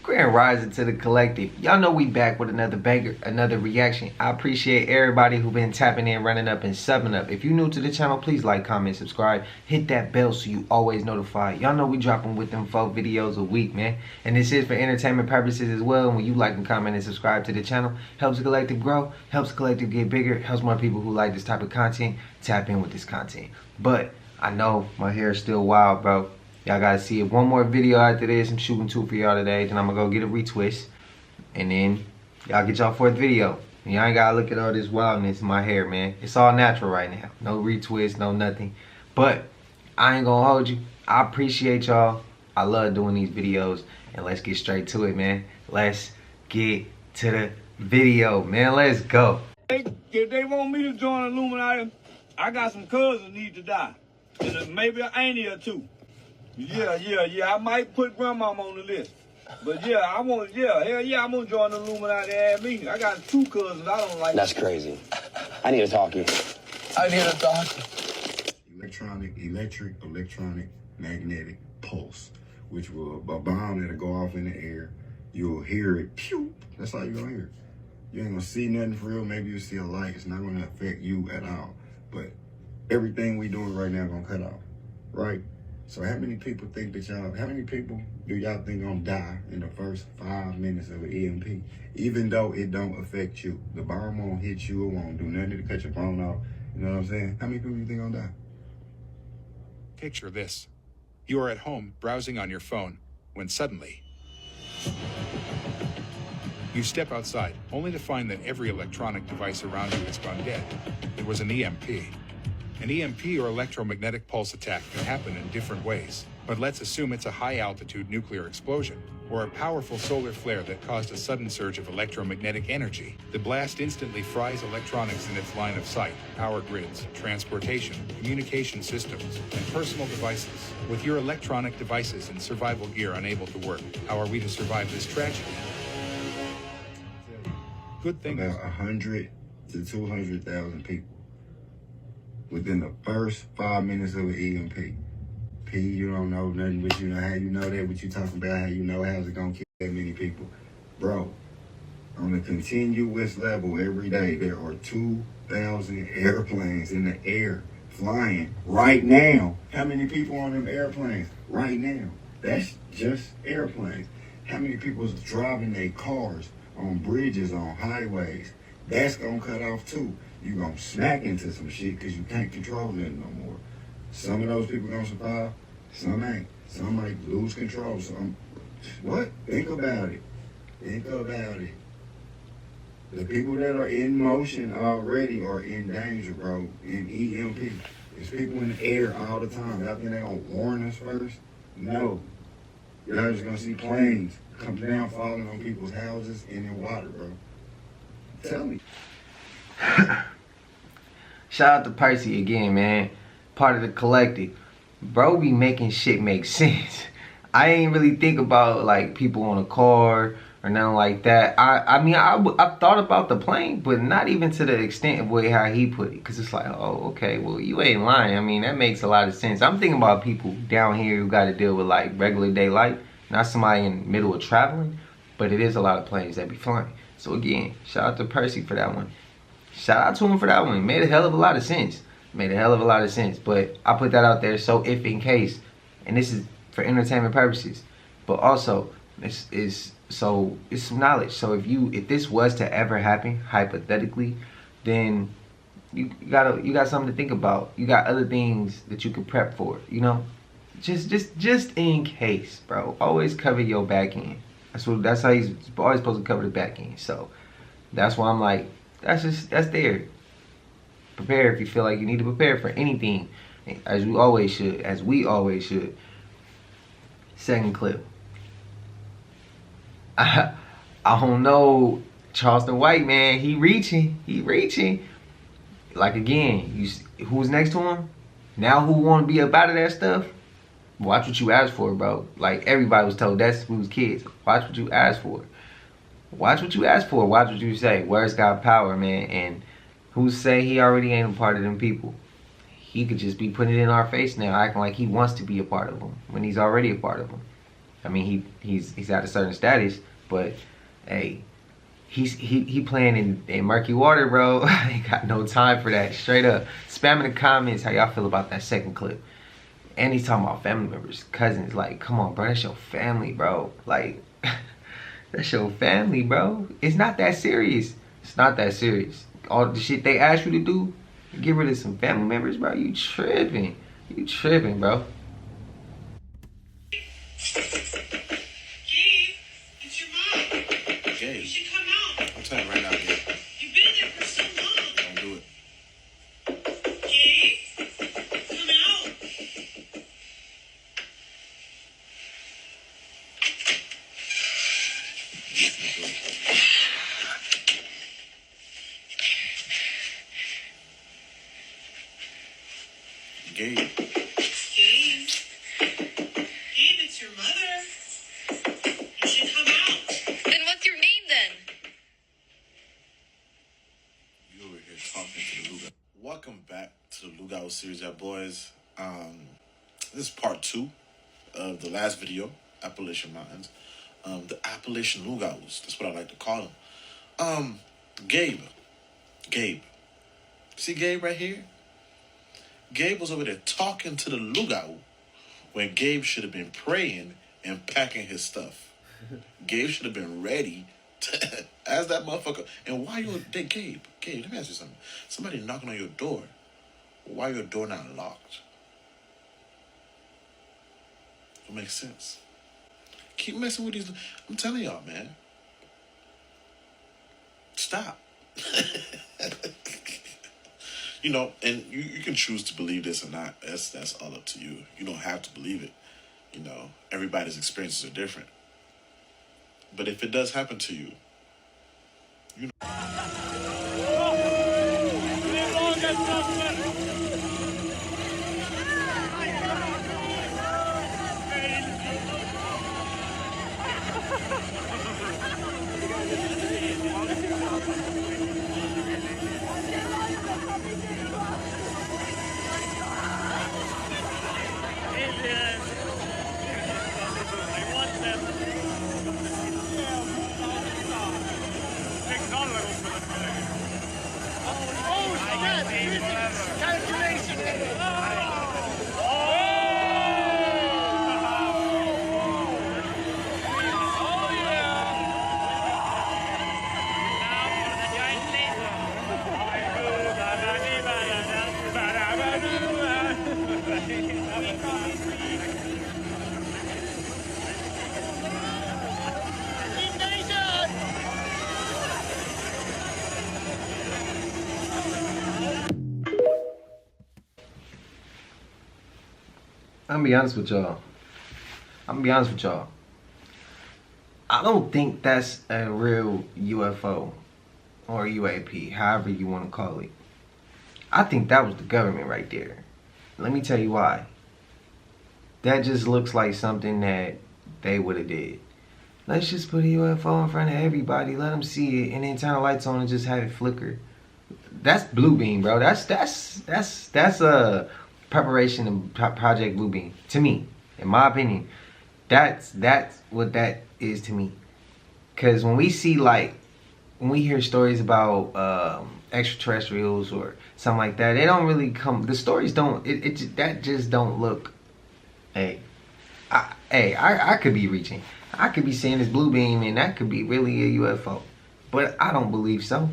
Grand rising to the collective. Y'all know we back with another banger, another reaction. I appreciate everybody who been tapping in, running up, and subbing up. If you new to the channel, please like, comment, subscribe. Hit that bell so you always notified. Y'all know we dropping with them 4 videos a week, man. And this is for entertainment purposes as well. And when you like and comment and subscribe to the channel, helps the collective grow, helps the collective get bigger, helps more people who like this type of content tap in with this content. But I know my hair is still wild, bro. Y'all gotta see it. One more video after this. I'm shooting 2 for y'all today. Then I'm gonna go get a retwist. And then y'all get y'all 4th video. And y'all ain't gotta look at all this wildness in my hair, man. It's all natural right now. No retwist, no nothing. But I ain't gonna hold you. I appreciate y'all. I love doing these videos. And let's get straight to it, man. Let's get to the video, man. Let's go. If they want me to join Illuminati, I got some cousins need to die. And maybe an auntie or two. Yeah. I might put grandmama on the list. But hell yeah, I'm gonna join the Illuminati and me. I got 2 cousins I don't like. That's crazy. I need to talk to you. Electronic, magnetic pulse, which will a bomb that'll go off in the air. You'll hear it, pew. That's all you're gonna hear. You ain't gonna see nothing for real. Maybe you'll see a light. It's not gonna affect you at all. But everything we doing right now gonna cut off, right? So how many people think that how many people do y'all think gonna die in the first 5 minutes of an EMP? Even though it don't affect you. The bomb won't hit you, it won't do nothing to cut your phone off. You know what I'm saying? How many people you think gonna die? Picture this. You are at home browsing on your phone when suddenly you step outside only to find that every electronic device around you has gone dead. It was an EMP. An EMP or electromagnetic pulse attack can happen in different ways, but let's assume it's a high-altitude nuclear explosion or a powerful solar flare that caused a sudden surge of electromagnetic energy. The blast instantly fries electronics in its line of sight, power grids, transportation, communication systems, and personal devices. With your electronic devices and survival gear unable to work, how are we to survive this tragedy? Good thing about 100 to 200,000 people within the first 5 minutes of an EMP. P, you don't know nothing, but you know how you know that, what you talking about, how you know how's it gonna kill that many people. Bro, on a continuous level every day, there are 2,000 airplanes in the air flying right now. How many people on them airplanes right now? That's just airplanes. How many people is driving their cars on bridges, on highways? That's gonna cut off too. You gonna smack into some shit because you can't control nothing no more. Some of those people gonna survive, some ain't. Some might lose control. Some, what? Think about it. The people that are in motion already are in danger, bro, in EMP. There's people in the air all the time. Y'all think they gonna warn us first? No. Y'all just gonna see planes come down, falling on people's houses and in water, bro. Tell me. Shout out to Percy again, man. Part of the collective. Bro be making shit make sense. I ain't really think about like people on a car or nothing like that. I mean, I thought about the plane, but not even to the extent of way how he put it. Cause it's like, oh, okay, well, you ain't lying. I mean, that makes a lot of sense. I'm thinking about people down here who got to deal with like regular day life, not somebody in the middle of traveling, but it is a lot of planes that be flying. So again, shout out to Percy for that one. Shout out to him for that one. Made a hell of a lot of sense. But I put that out there so if in case, and this is for entertainment purposes, but also it's some knowledge. So if this was to ever happen, hypothetically, then you got something to think about. You got other things that you could prep for, you know? Just in case, bro. Always cover your back end. That's how he's always supposed to cover the back end. So that's why I'm like, that's there. Prepare if you feel like you need to prepare for anything, as we always should. Second clip. I don't know, Charleston White, man. He reaching. Like again, who's next to him? Now who want to be up out of that stuff? Watch what you ask for, bro. Like everybody was told that's who's kids. Watch what you ask for. Watch what you ask for. Watch what you say. Words got power, man. And who say he already ain't a part of them people? he could just be putting it in our face now, acting like he wants to be a part of them when he's already a part of them. I mean, he's at a certain status, but hey, he playing in murky water, bro. I ain't got no time for that. Straight up, spam in the comments how y'all feel about that second clip. And he's talking about family members, cousins. Like, come on, bro, that's your family, bro. Like, that's your family, bro. It's not that serious. It's not that serious. All the shit they ask you to do, get rid of some family members, bro. You tripping. You tripping, bro. Gabe, you should come out. I'm telling you right now, Gabe. You've been there for so long. Don't do it. Gabe, come out. Gabe. Gabe. Gabe, it's your mother. You should come out. Then what's your name then? You over here talking to the Lugauts. Welcome back to the Lugauts series, boys. This is part 2 of the last video, Appalachian Mountains. The Appalachian Lugauts. That's what I like to call them. Gabe. See Gabe right here? Gabe was over there talking to the Lugau when Gabe should have been praying and packing his stuff. Gabe should have been ready to ask that motherfucker. And why you there, Gabe, let me ask you something. Somebody knocking on your door. Why your door not locked? It makes sense. Keep messing with these. I'm telling y'all, man. Stop. You know, and you can choose to believe this or not. That's all up to you. You don't have to believe it. You know, everybody's experiences are different. But if it does happen to you, you know. I'm gonna be honest with y'all. I don't think that's a real UFO or UAP, however you want to call it. I think that was the government right there. Let me tell you why. That just looks like something that they would have did. Let's just put a UFO in front of everybody, let them see it, and then turn the lights on and just have it flicker. That's Blue Beam, bro. That's a preparation of Project Blue Beam. To me, in my opinion, that's what that is to me. Cause when we hear stories about extraterrestrials or something like that, they don't really come. The stories don't. That just don't look. I could be reaching. I could be seeing this blue beam, and that could be really a UFO. But I don't believe so.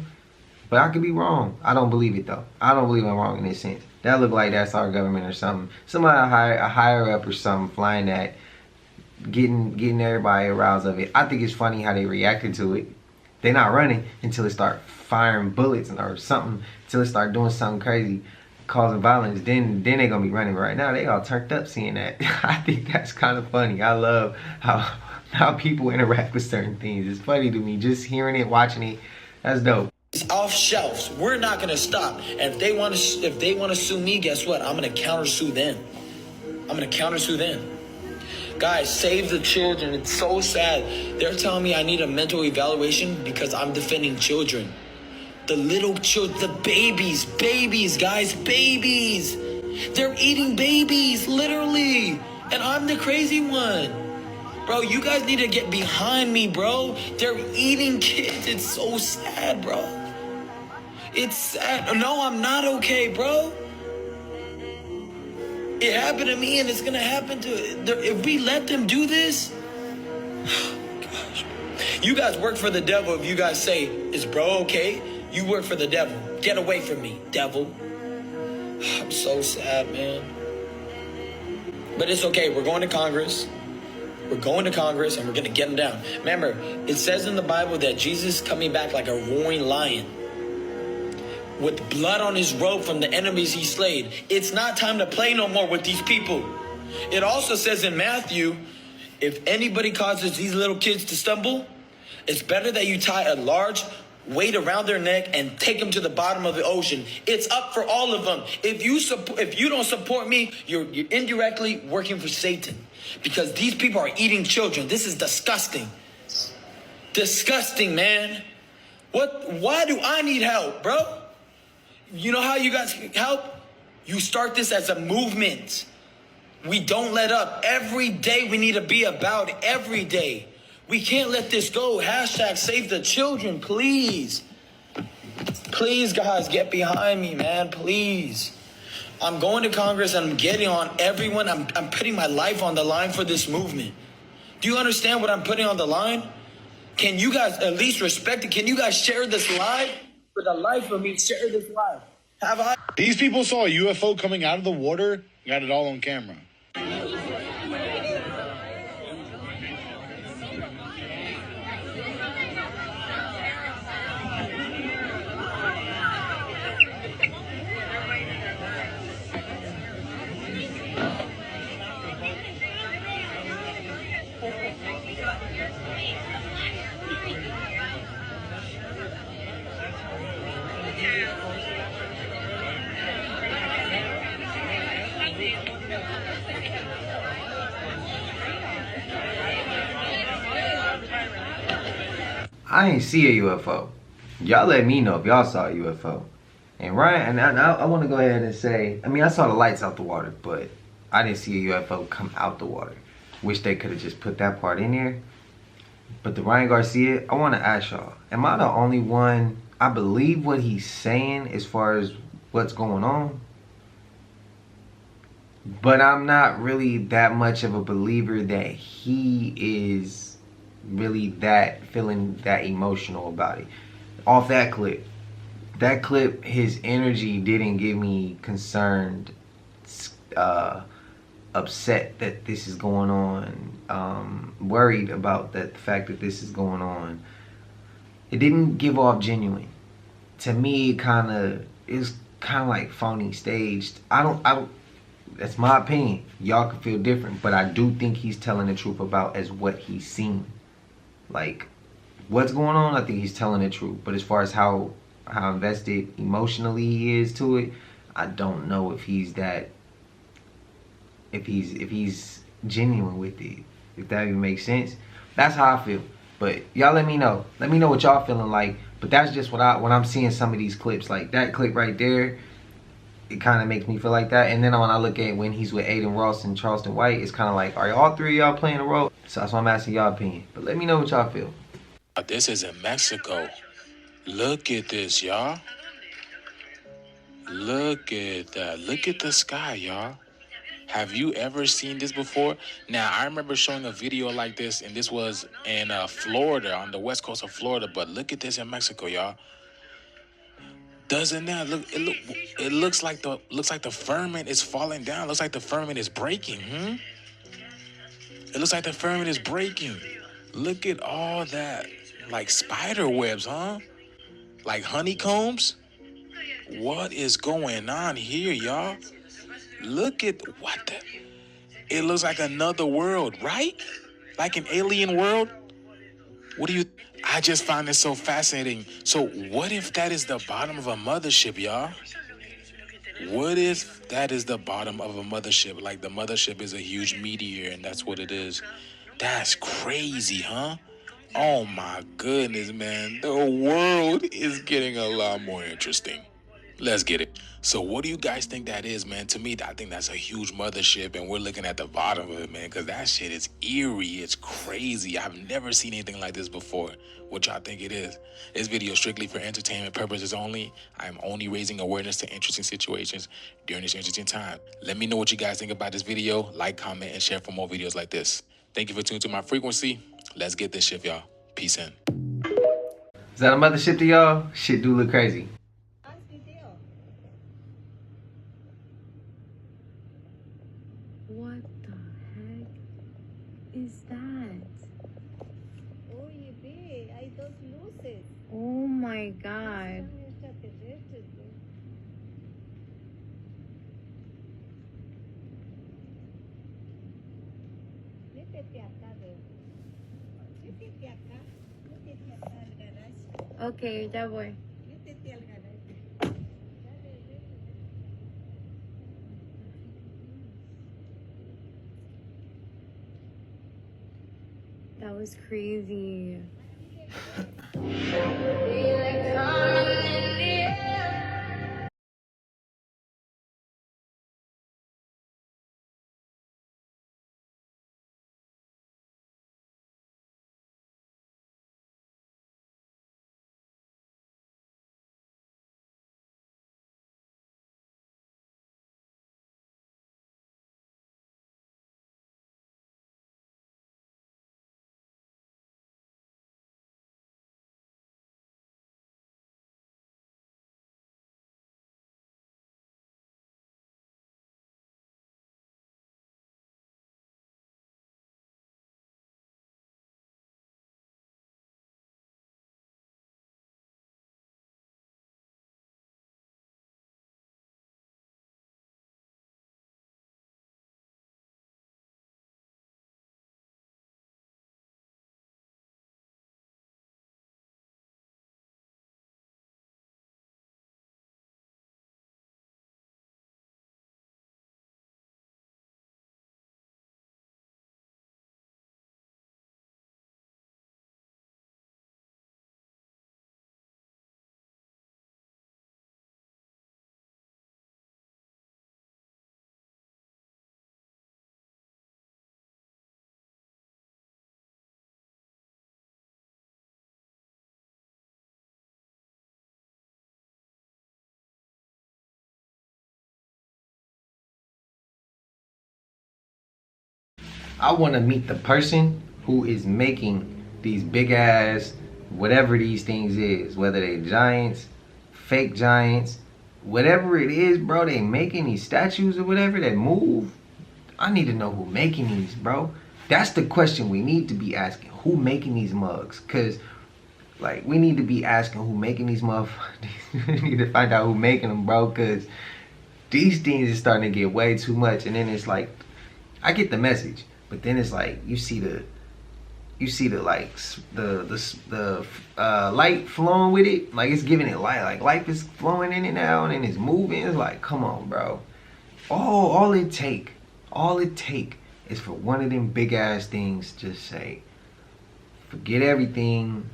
But I could be wrong. I don't believe it though. I don't believe I'm wrong in this sense. That look like that's our government or something. Somebody a higher up or something flying that, getting everybody aroused of it. I think it's funny how they reacted to it. They're not running until it start firing bullets or something. Until it start doing something crazy, causing violence. Then they gonna be running. Right now they all turned up seeing that. I think that's kind of funny. I love how people interact with certain things. It's funny to me just hearing it, watching it. That's dope. It's off shelves. We're not gonna stop. And if they want to sue me, guess what? I'm gonna countersue them. Guys, save the children. It's so sad. They're telling me I need a mental evaluation because I'm defending children. The little children, the babies, guys, babies. They're eating babies, literally. And I'm the crazy one. Bro, you guys need to get behind me, bro. They're eating kids. It's so sad, bro. It's sad. No, I'm not okay, bro. It happened to me and it's gonna happen to... If we let them do this... Gosh. You guys work for the devil if you guys say, is bro okay? You work for the devil. Get away from me, devil. I'm so sad, man. But it's okay. We're going to Congress. We're going to Congress and we're going to get them down. Remember, it says in the Bible that Jesus is coming back like a roaring lion with blood on his robe from the enemies he slayed. It's not time to play no more with these people. It also says in Matthew, if anybody causes these little kids to stumble, it's better that you tie a large weight around their neck and take them to the bottom of the ocean. It's up for all of them. If you don't support me, you're indirectly working for Satan, because these people are eating children. This is disgusting. Disgusting, man. Why do I need help, bro? You know how you guys help? You start this as a movement. We don't let up. Every day we need to be about it. Every day. We can't let this go. Hashtag save the children, please. Please, guys, get behind me, man. Please. I'm going to Congress and I'm getting on everyone. I'm putting my life on the line for this movement. Do you understand what I'm putting on the line? Can you guys at least respect it? Can you guys share this live? For the life of me, share this live. These people saw a UFO coming out of the water. Got it all on camera. I ain't see a UFO. Y'all let me know if y'all saw a UFO. And Ryan, and I want to go ahead and say, I mean, I saw the lights out the water, but I didn't see a UFO come out the water. Wish they could have just put that part in there. But the Ryan Garcia, I want to ask y'all, am I the only one? I believe what he's saying as far as what's going on, but I'm not really that much of a believer that he is really feeling that emotional about it. Off that clip, his energy didn't get me concerned, upset that this is going on, worried about the fact that this is going on. It didn't give off genuine. To me, it's kind of like phony staged. I don't. That's my opinion. Y'all can feel different, but I do think he's telling the truth about as what he's seen. Like, what's going on, I think he's telling the truth. But as far as how invested emotionally he is to it, I don't know if he's genuine with it. If that even makes sense. That's how I feel. But y'all let me know. Let me know what y'all feeling like. But that's just when I'm seeing some of these clips. Like that clip right there, it kind of makes me feel like that. And then when I look at when he's with Aiden Ross and Charleston White, it's kind of like, are all three of y'all playing a role? So that's why I'm asking y'all opinion. But let me know what y'all feel. This is in Mexico. Look at this, y'all. Look at that. Look at the sky, y'all. Have you ever seen this before? Now, I remember showing a video like this, and this was in Florida, on the west coast of Florida. But look at this in Mexico, y'all. Doesn't that look? It looks like the firmament is falling down. Looks like the firmament is breaking. It looks like the firmament is breaking. Look at all that, like spider webs, huh? Like honeycombs. What is going on here, y'all? Look at what the... It looks like another world, right? Like an alien world. What do you... I just find this so fascinating. So what if that is the bottom of a mothership, y'all? What if that is the bottom of a mothership? Like the mothership is a huge meteor and that's what it is. That's crazy, huh? Oh my goodness, man. The world is getting a lot more interesting. Let's get it. So what do you guys think that is, man? To me, I think that's a huge mothership, and we're looking at the bottom of it, man, because that shit is eerie. It's crazy. I've never seen anything like this before. What y'all think it is? This video is strictly for entertainment purposes only. I am only raising awareness to interesting situations during this interesting time. Let me know what you guys think about this video. Like, comment, and share for more videos like this. Thank you for tuning to my frequency. Let's get this shit, y'all. Peace in. Is that a mothership to y'all? Shit do look crazy. What the heck is that? I don't lose it. Oh my god. Okay, ya voy. That was crazy. I want to meet the person who is making these big ass, whatever these things is, whether they giants, fake giants, whatever it is, bro, they making these statues or whatever that move. I need to know who making these, bro. That's the question we need to be asking. Who making these mugs? Cause like we need to be asking who making these motherfuckers. We need to find out who making them, bro, cause these things is starting to get way too much. And then it's like, I get the message. But then it's like you see the like the light flowing with it, like it's giving it light, like life is flowing in it now and it's moving. It's like, come on, bro. All it take is for one of them big ass things just say, forget everything.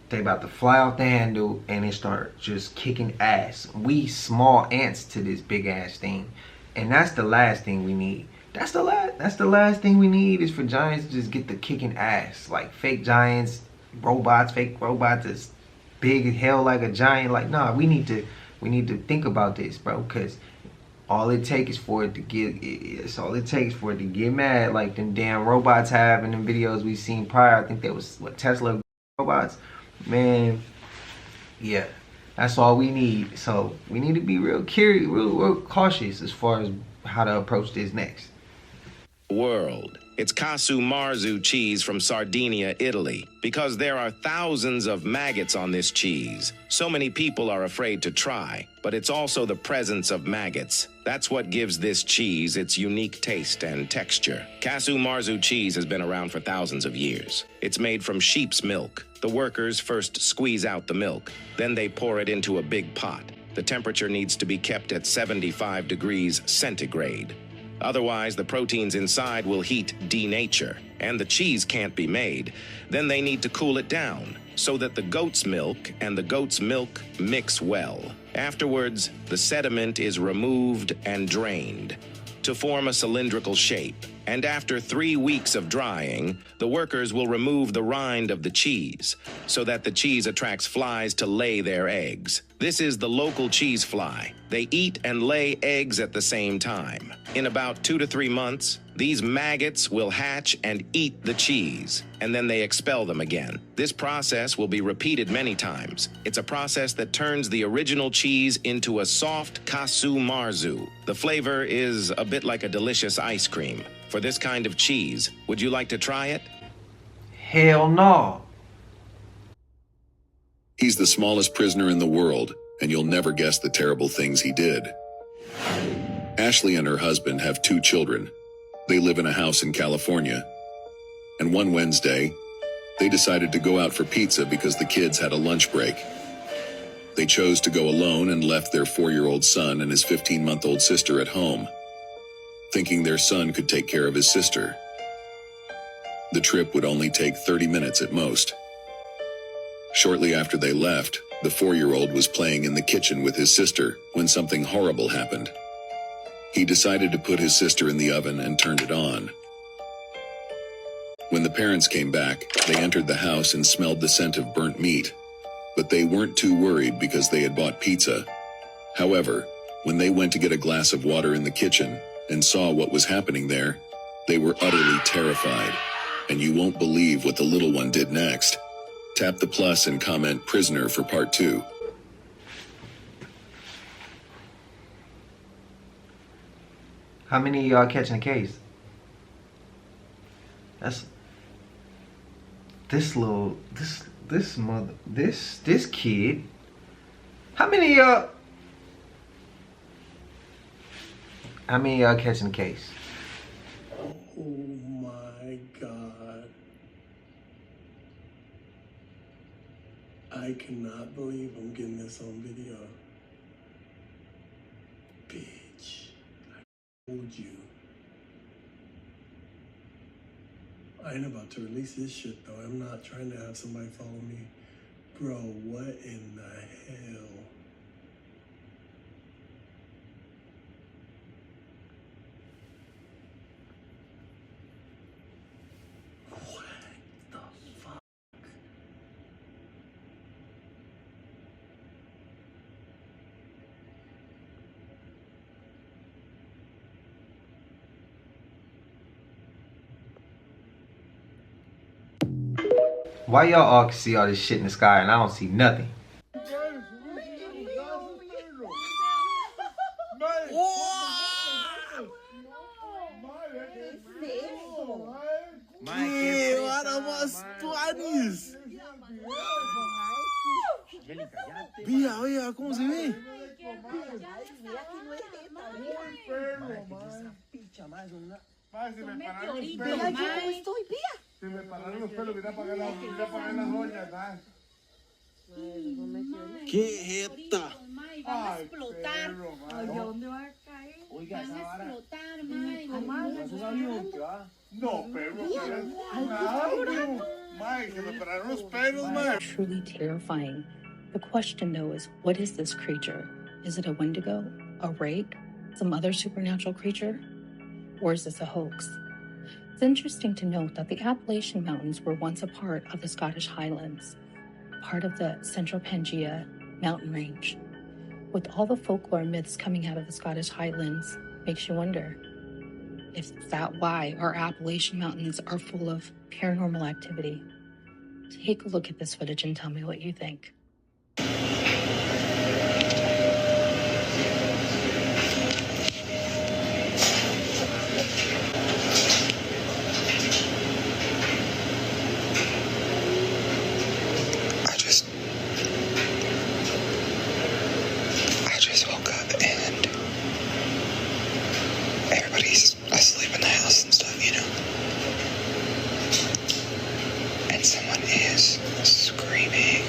They about to fly off the handle and it start just kicking ass. We small ants to this big ass thing, and that's the last thing we need. That's the last thing we need is for giants to just get the kicking ass. Like fake giants, fake robots that's big as hell like a giant. Like, nah, we need to think about this, bro, because all it takes is for it to get mad like them damn robots have in the videos we've seen prior. I think that was what, Tesla robots. Man, yeah. That's all we need. So we need to be real curious, real cautious as far as how to approach this next. World. It's Casu Marzu cheese from Sardinia, Italy, because there are thousands of maggots on this cheese. So many people are afraid to try, but it's also the presence of maggots. That's what gives this cheese its unique taste and texture. Casu Marzu cheese has been around for thousands of years. It's made from sheep's milk. The workers first squeeze out the milk, then they pour it into a big pot. The temperature needs to be kept at 75 degrees centigrade. Otherwise, the proteins inside will heat denature, and the cheese can't be made. Then they need to cool it down so that the goat's milk and the goat's milk mix well. Afterwards, the sediment is removed and drained to form a cylindrical shape. And after 3 weeks of drying, the workers will remove the rind of the cheese so that the cheese attracts flies to lay their eggs. This is the local cheese fly. They eat and lay eggs at the same time. In about 2 to 3 months, these maggots will hatch and eat the cheese, and then they expel them again. This process will be repeated many times. It's a process that turns the original cheese into a soft casu marzu. The flavor is a bit like a delicious ice cream. For this kind of cheese, would you like to try it? Hell no. He's the smallest prisoner in the world, and you'll never guess the terrible things he did. Ashley and her husband have 2 children. They live in a house in California. And one Wednesday, they decided to go out for pizza because the kids had a lunch break. They chose to go alone and left their 4-year-old son and his 15-month-old sister at home, thinking their son could take care of his sister. The trip would only take 30 minutes at most. Shortly after they left, the 4-year-old was playing in the kitchen with his sister when something horrible happened. He decided to put his sister in the oven and turned it on. When the parents came back, they entered the house and smelled the scent of burnt meat. But they weren't too worried because they had bought pizza. However, when they went to get a glass of water in the kitchen and saw what was happening there, they were utterly terrified. And you won't believe what the little one did next. Tap the plus and comment prisoner for part 2. How many of y'all catching a case? That's this kid. How many of y'all catching a case? Oh my God. I cannot believe I'm getting this on video. Bitch. I told you. I ain't about to release this shit though. I'm not trying to have somebody follow me. Bro, what in the hell? What the fuck? Why y'all all can see all this shit in the sky and I don't see nothing? Oye, ¿cómo se ve? Se me pararon los pelos, irá a pagar las doñas, ¿sabes? ¿Qué jeta? Ay, van a explotar. ¿Dónde va a caer? Oiga, van a explotar, mae. ¿Es un avión que va? No, perro, Mae, se me pararon los pelos, mae. Truly terrifying. The question, though, is what is this creature? Is it a Wendigo, a rake, some other supernatural creature? Or is this a hoax? It's interesting to note that the Appalachian Mountains were once a part of the Scottish Highlands, part of the Central Pangea mountain range. With all the folklore myths coming out of the Scottish Highlands, makes you wonder if that's why our Appalachian Mountains are full of paranormal activity. Take a look at this footage and tell me what you think. I just woke up and everybody's asleep in the house and stuff, you know. And someone is screaming.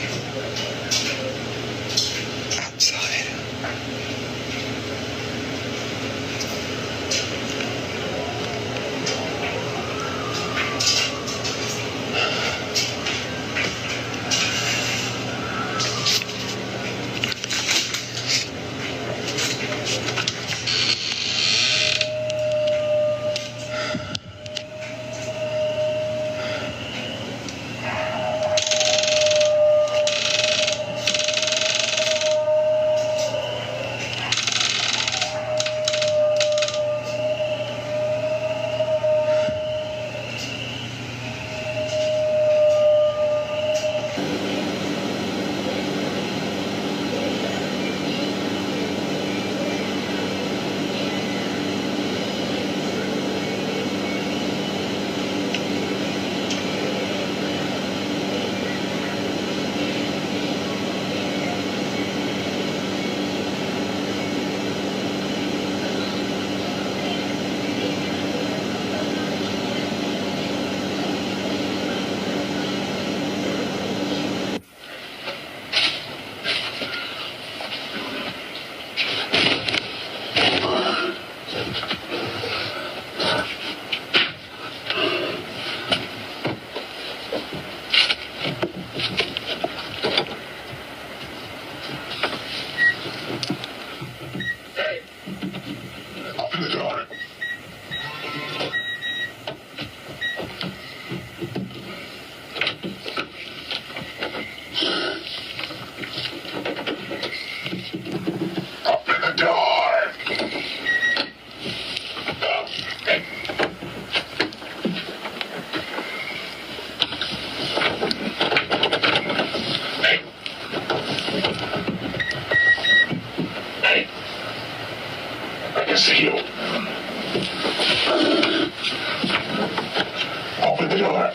the door.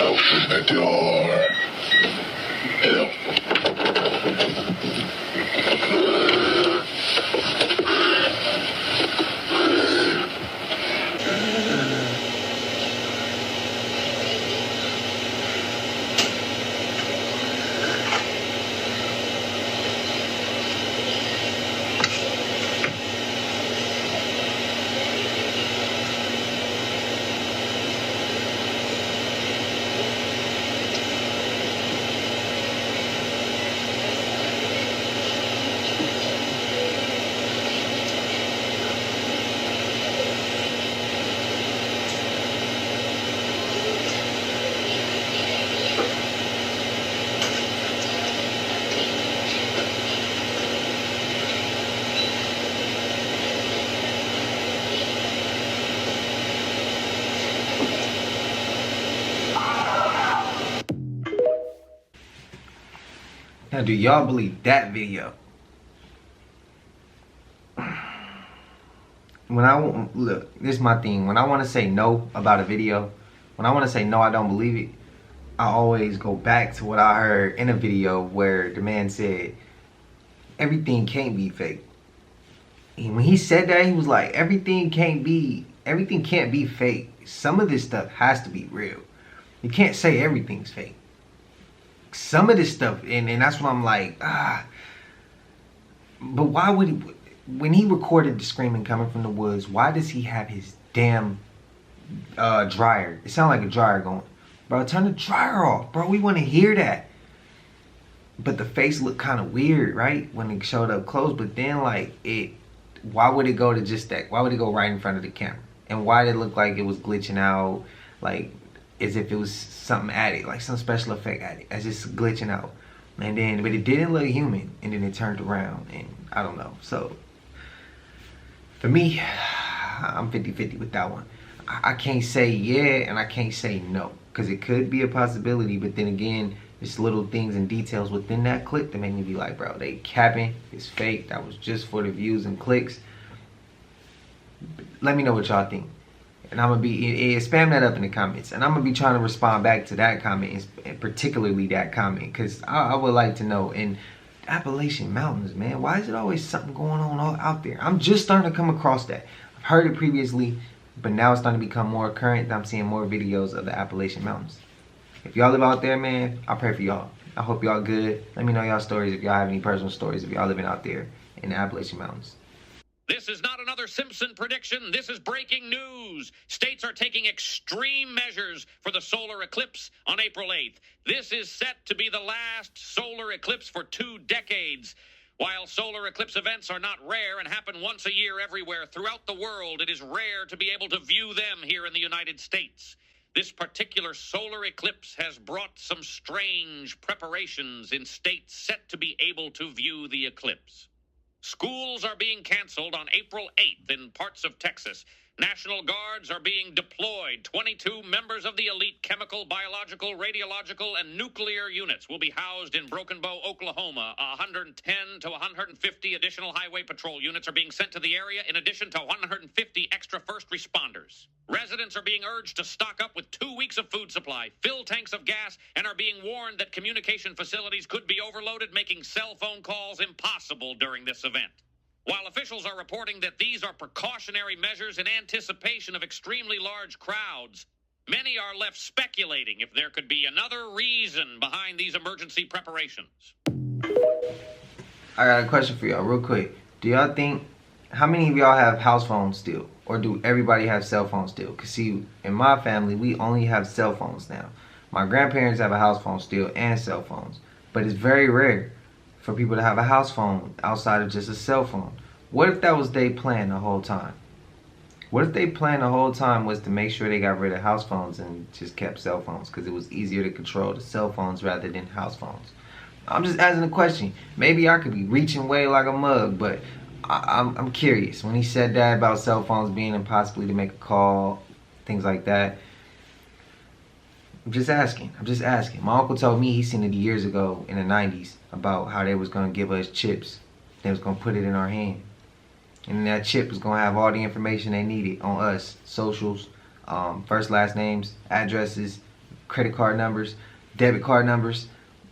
Open the door. Hello. Now, do y'all believe that video? When I look, this is my thing. When I want to say no about a video, when I want to say no, I don't believe it, I always go back to what I heard in a video where the man said everything can't be fake. And when he said that, he was like, everything can't be fake. Some of this stuff has to be real. You can't say everything's fake. Some of this stuff, and that's what I'm like, but why would he, when he recorded the screaming coming from the woods, why does he have his damn dryer? It sounded like a dryer going, bro, turn the dryer off, bro, we want to hear that. But the face looked kind of weird, right, when it showed up close. But then, like, why would it go to just that? Why would it go right in front of the camera? And why did it look like it was glitching out, like, as if it was something added, like some special effect added, as just glitching out. And then, but it didn't look human, and then it turned around, and I don't know. So, for me, I'm 50-50 with that one. I can't say yeah, and I can't say no, because it could be a possibility, but then again, there's little things and details within that clip that make me be like, bro, they capping, it's fake, that was just for the views and clicks. Let me know what y'all think. And I'm gonna be spam that up in the comments, and I'm gonna be trying to respond back to that comment, and particularly that comment, because I would like to know. In Appalachian Mountains, man, why is it always something going on out there? I'm just starting to come across that. I've heard it previously, but now it's starting to become more current. I'm seeing more videos of the Appalachian Mountains. If y'all live out there, man, I pray for y'all. I hope y'all good. Let me know y'all stories if y'all have any personal stories if y'all living out there in the Appalachian Mountains. This is not another Simpson prediction. This is breaking news. States are taking extreme measures for the solar eclipse on April 8th. This is set to be the last solar eclipse for 2 decades. While solar eclipse events are not rare and happen once a year everywhere throughout the world, it is rare to be able to view them here in the United States. This particular solar eclipse has brought some strange preparations in states set to be able to view the eclipse. Schools are being canceled on April 8th in parts of Texas. National Guards are being deployed. 22 members of the elite chemical, biological, radiological, and nuclear units will be housed in Broken Bow, Oklahoma. 110 to 150 additional highway patrol units are being sent to the area, in addition to 150 extra first responders. Residents are being urged to stock up with 2 weeks of food supply, fill tanks of gas, and are being warned that communication facilities could be overloaded, making cell phone calls impossible during this event. While officials are reporting that these are precautionary measures in anticipation of extremely large crowds, many are left speculating if there could be another reason behind these emergency preparations. I got a question for y'all real quick. Do y'all think, how many of y'all have house phones still? Or do everybody have cell phones still? Because see, in my family, we only have cell phones now. My grandparents have a house phone still and cell phones. But it's very rare for people to have a house phone outside of just a cell phone. What if that was their plan the whole time? What if they plan the whole time was to make sure they got rid of house phones and just kept cell phones because it was easier to control the cell phones rather than house phones? I'm just asking a question. Maybe I could be reaching way like a mug, but I'm curious. When he said that about cell phones being impossible to make a call, things like that, I'm just asking. My uncle told me he seen it years ago in the 90s about how they was going to give us chips. They was going to put it in our hand. And that chip was going to have all the information they needed on us, socials, first, last names, addresses, credit card numbers, debit card numbers,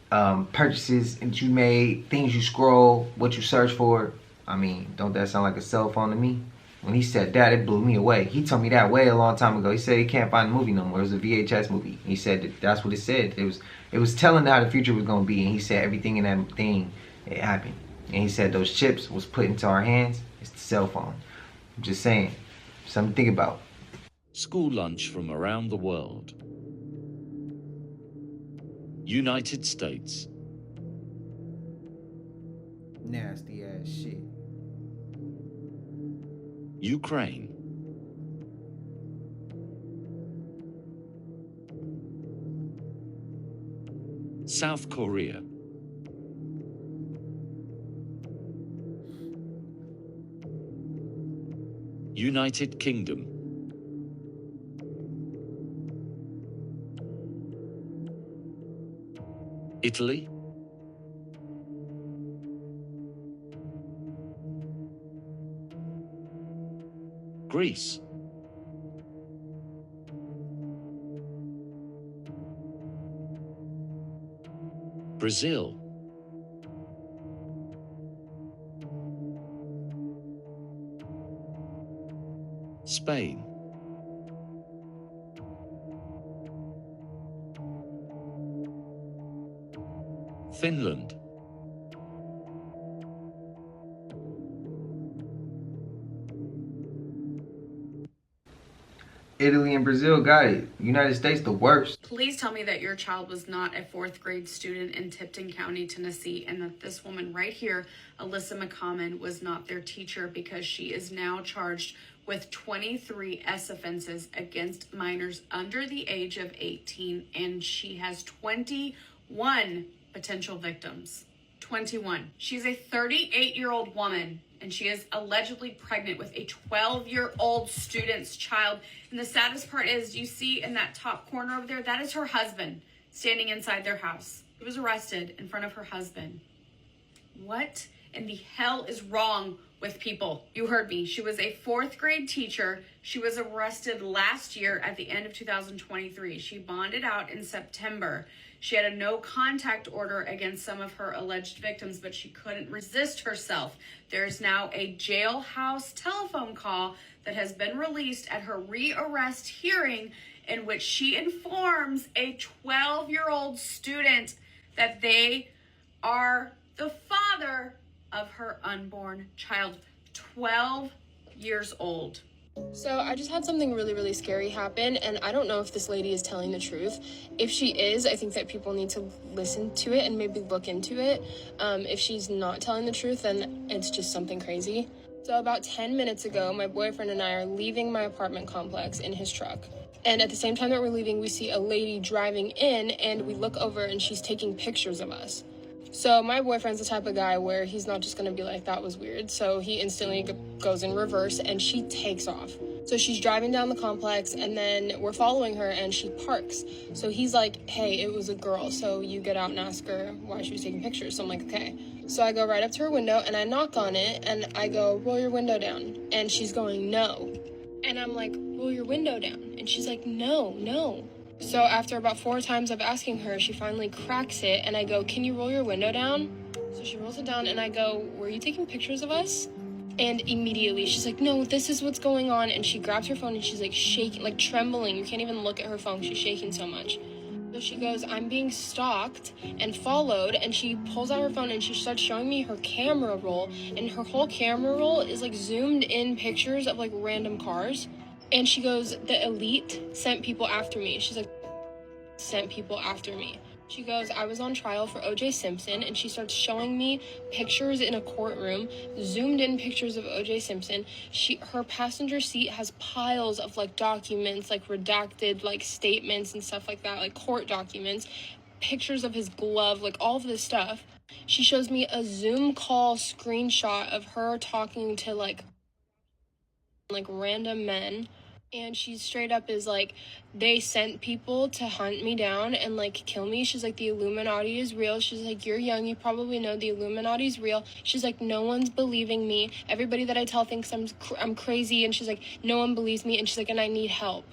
purchases that you made, things you scroll, what you search for. I mean, don't that sound like a cell phone to me? When he said that, it blew me away. He told me that way a long time ago. He said he can't find the movie no more. It was a VHS movie. He said that's what it said. It was telling how the future was gonna be, and he said everything in that thing, it happened. And he said those chips was put into our hands. It's the cell phone. I'm just saying, something to think about. School lunch from around the world. United States. Nasty ass shit. Ukraine. South Korea. United Kingdom. Italy. Greece. Brazil. Spain. Finland. Italy and Brazil got it. United States, the worst. Please tell me that your child was not a 4th grade student in Tipton County, Tennessee, and that this woman right here, Alyssa McCommon, was not their teacher, because she is now charged with 23 S offenses against minors under the age of 18, and she has 21 potential victims. 21. She's a 38-year-old woman, and she is allegedly pregnant with a 12-year-old student's child. And the saddest part is, you see in that top corner over there, that is her husband standing inside their house. He was arrested in front of her husband. What in the hell is wrong with people? You heard me. She was a 4th grade teacher. She was arrested last year at the end of 2023. She bonded out in September. She had a no contact order against some of her alleged victims, but she couldn't resist herself. There's now a jailhouse telephone call that has been released at her re-arrest hearing, in which she informs a 12-year-old student that they are the father of her unborn child. 12 years old. So I just had something really scary happen, and I don't know if this lady is telling the truth. If she is, I think that people need to listen to it and maybe look into it. If she's not telling the truth, then it's just something crazy. So about 10 minutes ago, my boyfriend and I are leaving my apartment complex in his truck. And at the same time that we're leaving, we see a lady driving in, and we look over and she's taking pictures of us. So my boyfriend's the type of guy where he's not just gonna be like, that was weird. So he instantly goes in reverse and she takes off. So she's driving down the complex, and then we're following her and she parks. So he's like, hey, it was a girl. So you get out and ask her why she was taking pictures. So I'm like, okay. So I go right up to her window and I knock on it and I go, roll your window down. And she's going, no. And I'm like, roll your window down. And she's like, no. So after about 4 times of asking her, she finally cracks it, and I go, can you roll your window down? So she rolls it down, and I go, were you taking pictures of us? And immediately she's like, no, this is what's going on. And she grabs her phone and she's like shaking, like trembling. You can't even look at her phone. She's shaking so much. So she goes, I'm being stalked and followed. And she pulls out her phone and she starts showing me her camera roll. And her whole camera roll is like zoomed in pictures of like random cars. And she goes, the elite sent people after me. She's like, sent people after me. She goes, I was on trial for O.J. Simpson, and she starts showing me pictures in a courtroom, zoomed in pictures of O.J. Simpson. Her passenger seat has piles of like documents, like redacted like statements and stuff like that, like court documents, pictures of his glove, like all of this stuff. She shows me a Zoom call screenshot of her talking to like random men. And she straight up is like, they sent people to hunt me down and like kill me. She's like, the Illuminati is real. She's like, you're young, you probably know the Illuminati is real. She's like, no one's believing me. Everybody that I tell thinks I'm crazy. And she's like, no one believes me. And she's like, and I need help.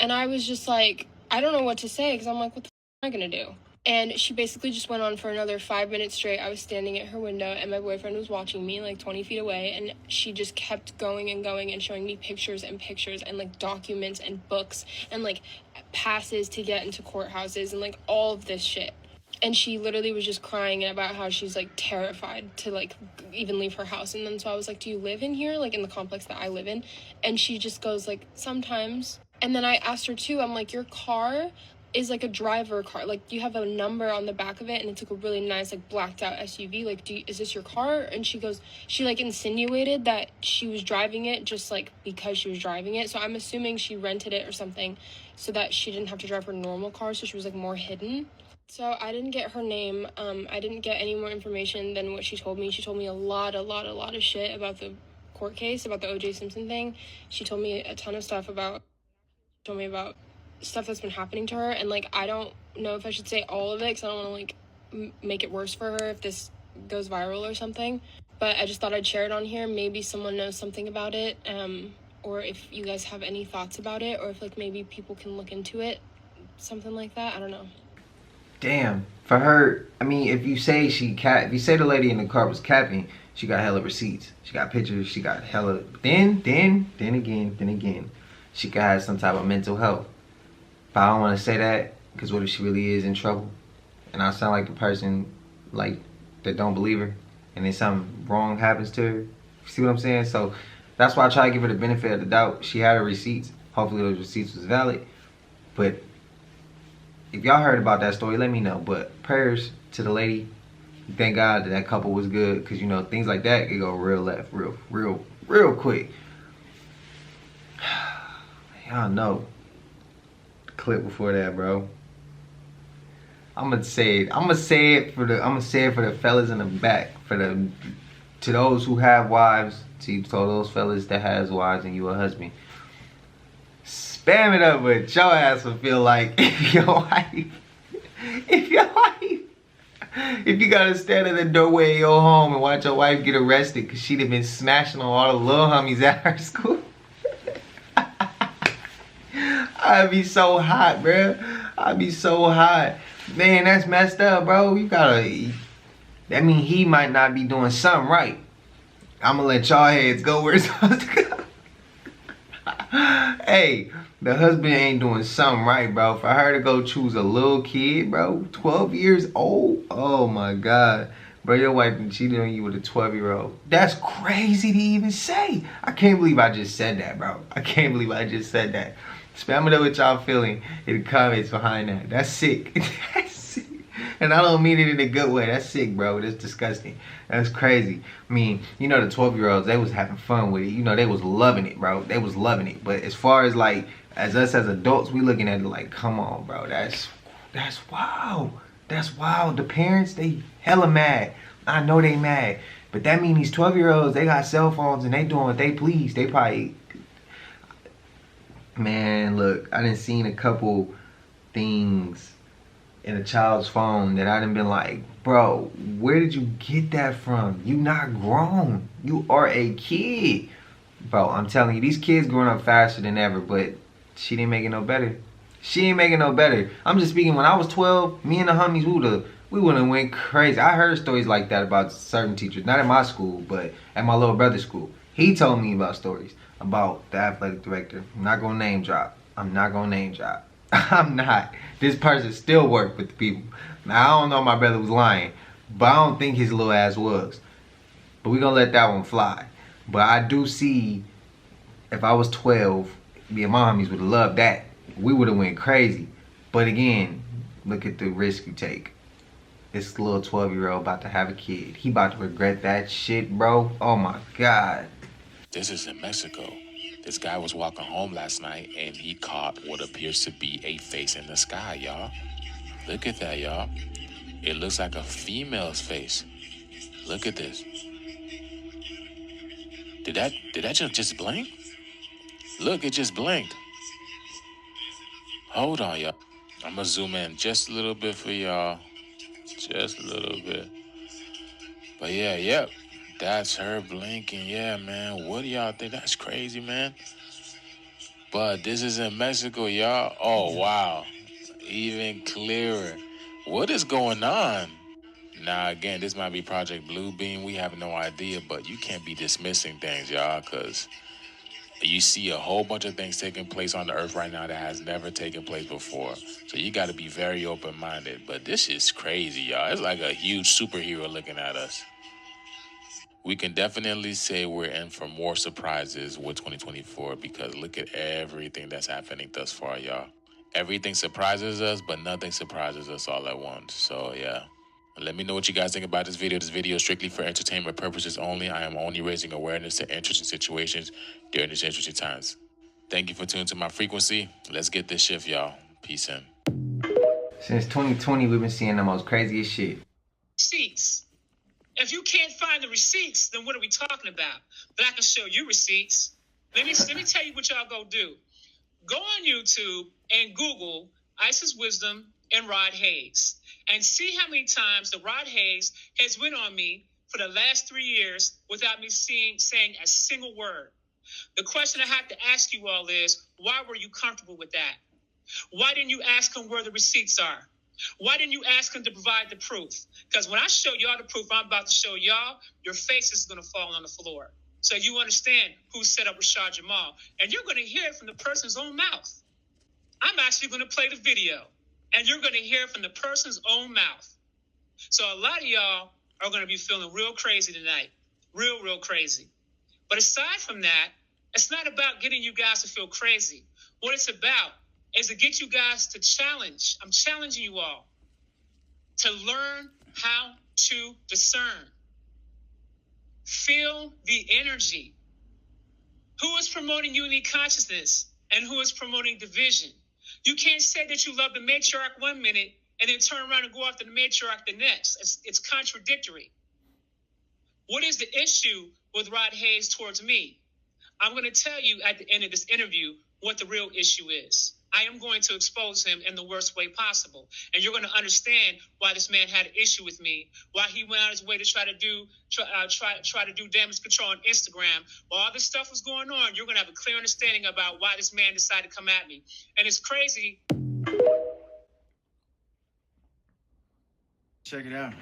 And I was just like, I don't know what to say, because I'm like, what the f am I going to do? And she basically just went on for another 5 minutes straight. I was standing at her window, and my boyfriend was watching me, like, 20 feet away, and she just kept going and going and showing me pictures and like, documents and books and, like, passes to get into courthouses and, like, all of this shit. And she literally was just crying about how she's, like, terrified to, like, even leave her house. And then so I was like, do you live in here, like, in the complex that I live in? And she just goes, like, sometimes. And then I asked her, too, I'm like, your car is like a driver car, like you have a number on the back of it and it's like a really nice like blacked out SUV, like is this your car? And she goes, she like insinuated that she was driving it just like because she was driving it, so I'm assuming she rented it or something so that she didn't have to drive her normal car, so she was like more hidden. So I didn't get her name. I didn't get any more information than what she told me. She told me a lot of shit about the court case, about the O.J. Simpson thing. She told me a ton of stuff about stuff that's been happening to her, and like I don't know if I should say all of it because I don't want to like make it worse for her if this goes viral or something, but I just thought I'd share it on here. Maybe someone knows something about it, or if you guys have any thoughts about it, or if like maybe people can look into it, something like that. I don't know. Damn, for her, I mean, if you say if you say the lady in the car was capping, she got hella receipts, she got pictures, she got hella, then again, she could have some type of mental health. But I don't want to say that, because what if she really is in trouble? And I sound like the person, like, that don't believe her, and then something wrong happens to her. You see what I'm saying? So that's why I try to give her the benefit of the doubt. She had her receipts. Hopefully those receipts was valid. But if y'all heard about that story, let me know. But prayers to the lady. Thank God that couple was good, because, you know, things like that could go real left, real quick. Y'all know. Clip before that, bro. I'm gonna say it for the fellas in the back, to those who have wives, to those fellas that has wives and you a husband. Spam it up with your ass will feel like if you gotta stand in the doorway of your home and watch your wife get arrested because she'd have been smashing on all the little homies at her school. I'd be so hot, bro. I'd be so hot. Man, that's messed up, bro. You gotta... That mean he might not be doing something right. I'm gonna let y'all heads go where it's supposed to go. Hey, the husband ain't doing something right, bro. For her to go choose a little kid, bro, 12 years old. Oh, my God. Bro, your wife cheated on you with a 12-year-old. That's crazy to even say. I can't believe I just said that, bro. I can't believe I just said that. Spam it up what y'all feeling in the comments behind that. That's sick. That's sick. And I don't mean it in a good way. That's sick, bro. That's disgusting. That's crazy. I mean, you know, the 12-year-olds, they was having fun with it. You know, they was loving it, bro. They was loving it. But as far as, like, as us as adults, we looking at it like, come on, bro. That's wild. That's wild. The parents, they hella mad. I know they mad. But that mean these 12-year-olds, they got cell phones and they doing what they please. They probably... Man, look, I done seen a couple things in a child's phone that I done been like, bro, where did you get that from? You not grown. You are a kid. Bro, I'm telling you, these kids growing up faster than ever, but she didn't make it no better. She ain't making no better. I'm just speaking, when I was 12, me and the homies, we would have went crazy. I heard stories like that about certain teachers, not at my school, but at my little brother's school. He told me about stories about the athletic director. I'm not gonna name drop. I'm not. This person still worked with the people. Now, I don't know if my brother was lying, but I don't think his little ass was. But we gonna let that one fly. But I do see, if I was 12, me and my homies would have loved that. We would have went crazy. But again, look at the risk you take. This little 12-year-old about to have a kid. He about to regret that shit, bro. Oh my God. This is in Mexico. This guy was walking home last night and he caught what appears to be a face in the sky, y'all. Look at that, y'all. It looks like a female's face. Look at this. Did that just blink? Look, it just blinked. Hold on, y'all. I'm gonna zoom in just a little bit for y'all. Just a little bit. But yeah, yep. That's her blinking. Yeah, man. What do y'all think? That's crazy, man. But this is in Mexico, y'all. Oh, wow. Even clearer. What is going on? Now, again, this might be Project Bluebeam. We have no idea, but you can't be dismissing things, y'all, because you see a whole bunch of things taking place on the earth right now that has never taken place before. So you got to be very open-minded. But this is crazy, y'all. It's like a huge superhero looking at us. We can definitely say we're in for more surprises with 2024 because look at everything that's happening thus far, y'all. Everything surprises us, but nothing surprises us all at once. So, yeah. Let me know what you guys think about this video. This video is strictly for entertainment purposes only. I am only raising awareness to interesting situations during these interesting times. Thank you for tuning to my frequency. Let's get this shift, y'all. Peace in. Since 2020, we've been seeing the most craziest shit. Receipts. If you can't find the receipts, then what are we talking about? But I can show you receipts. Let me tell you what y'all go do. Go on YouTube and Google Isis Wisdom and Rod Hayes and see how many times the Rod Hayes has went on me for the last 3 years without me saying a single word. The question I have to ask you all is, why were you comfortable with that? Why didn't you ask him where the receipts are? Why didn't you ask him to provide the proof? Because when I show y'all the proof I'm about to show y'all, your face is going to fall on the floor. So you understand who set up Rashad Jamal. And you're going to hear it from the person's own mouth. I'm actually going to play the video. And you're going to hear it from the person's own mouth. So a lot of y'all are going to be feeling real crazy tonight. Real crazy. But aside from that, it's not about getting you guys to feel crazy. What it's about is to get you guys to challenge. I'm challenging you all to learn how to discern. Feel the energy. Who is promoting unity consciousness and who is promoting division? You can't say that you love the matriarch 1 minute and then turn around and go after the matriarch the next. It's contradictory. What is the issue with Rod Hayes towards me? I'm going to tell you at the end of this interview what the real issue is. I am going to expose him in the worst way possible. And you're going to understand why this man had an issue with me, why he went out his way to try to do damage control on Instagram. While all this stuff was going on, you're going to have a clear understanding about why this man decided to come at me. And it's crazy. Check it out.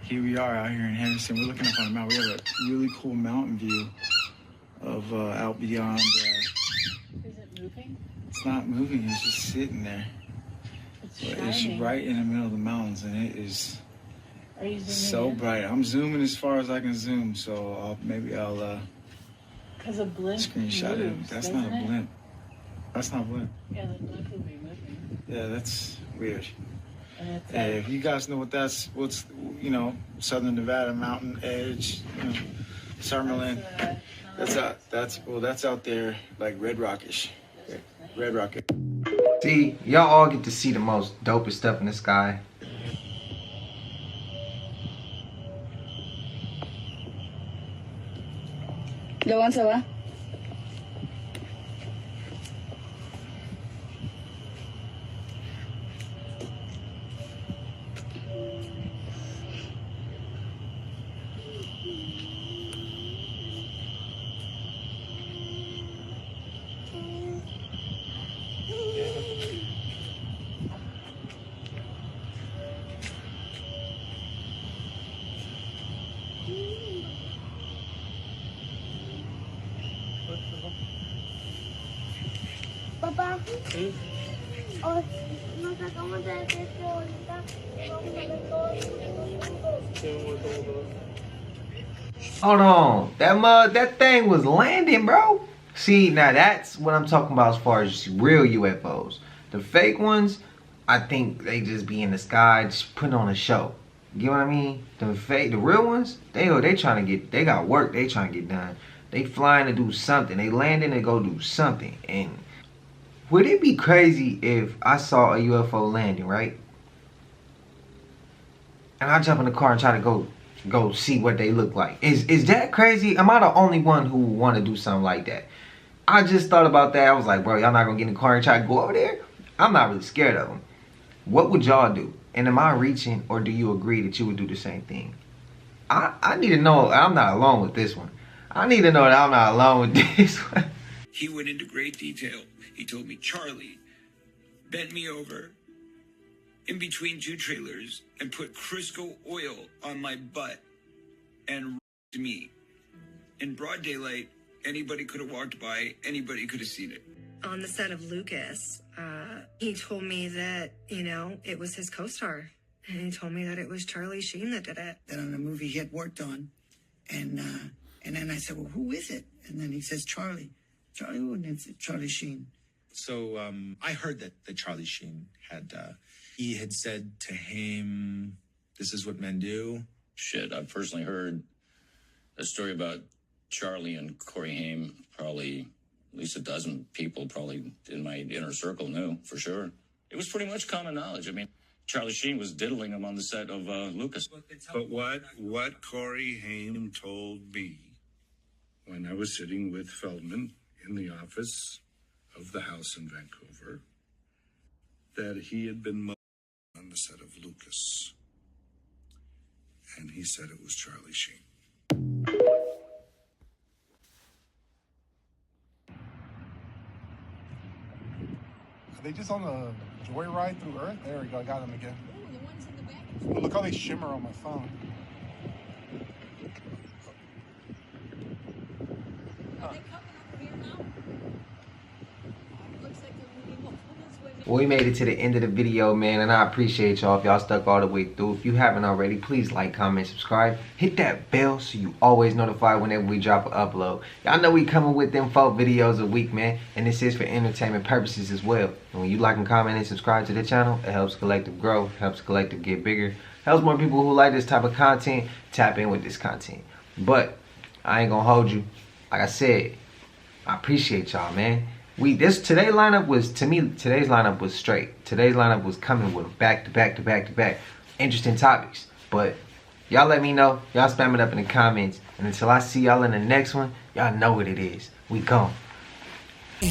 Here we are out here in Henderson. We're looking up on a mountain. We have a really cool mountain view of out beyond. Is it moving? It's not moving. It's just sitting there. It's right in the middle of the mountains, and it is so bright. I'm zooming as far as I can zoom, so maybe I'll Because a blimp screenshot moves, it. That's not a doesn't it? blimp. That's not a blimp. Yeah, the blimp would be moving. Yeah, that's weird. And it's Hey, if you guys know what's Southern Nevada mountain edge, Summerlin. That's out there like Red Rockish. Red Rocket. See, y'all all get to see the most dopest stuff in the sky. ¿Dónde se va? Papá, nos sacamos de este ahorita. Vamos a ver todo. Hold on, that thing was landing, bro. See, now that's what I'm talking about as far as real UFOs. The fake ones, I think they just be in the sky, just putting on a show. You know what I mean? The real ones, they trying to get, they got work they trying to get done. They flying to do something. They landing to go do something. And would it be crazy if I saw a UFO landing, right? And I jump in the car and try to go see what they look like. Is that crazy? Am I the only one who want to do something like that? I just thought about that. I was like, bro, y'all not gonna get in the car and try to go over there? I'm not really scared of them. What would y'all do? And am I reaching, or do you agree that you would do the same thing? I need to know I'm not alone with this one. I need to know that I'm not alone with this one. He went into great detail. He told me Charlie bent me over in between two trailers and put Crisco oil on my butt and raped me. In broad daylight, anybody could have walked by, anybody could have seen it. On the set of Lucas, he told me that, you know, it was his co-star. And he told me that it was Charlie Sheen that did it. That on a movie he had worked on. And then I said, well, who is it? And then he says, Charlie. Charlie who? And it's Charlie Sheen. So I heard that Charlie Sheen had, he had said to Haim, this is what men do. Shit, I've personally heard a story about Charlie and Corey Haim. Probably at least a dozen people probably in my inner circle knew, for sure. It was pretty much common knowledge. I mean, Charlie Sheen was diddling him on the set of Lucas. But what Corey Haim told me when I was sitting with Feldman in the office of the house in Vancouver, that he had been on the set of Lucas. And he said it was Charlie Sheen. Are they just on a joyride through Earth? There we go, I got them again. Ooh, the ones in the back. Oh, look how they shimmer on my phone. Are they coming over here now? Looks like they're moving over this way. Well, we made it to the end of the video, man, and I appreciate y'all if y'all stuck all the way through. If you haven't already, please like, comment, subscribe. Hit that bell so you always notified whenever we drop an upload. Y'all know we coming with them 4 videos a week, man, and this is for entertainment purposes as well. And when you like and comment and subscribe to the channel, it helps Collective grow, helps Collective get bigger, helps more people who like this type of content tap in with this content. But I ain't gonna hold you. Like I said, I appreciate y'all, man. Today's lineup was straight. Today's lineup was coming with back to back interesting topics. But y'all let me know. Y'all spam it up in the comments. And until I see y'all in the next one, y'all know what it is. We gone. I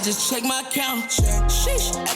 just check my count. Sheesh.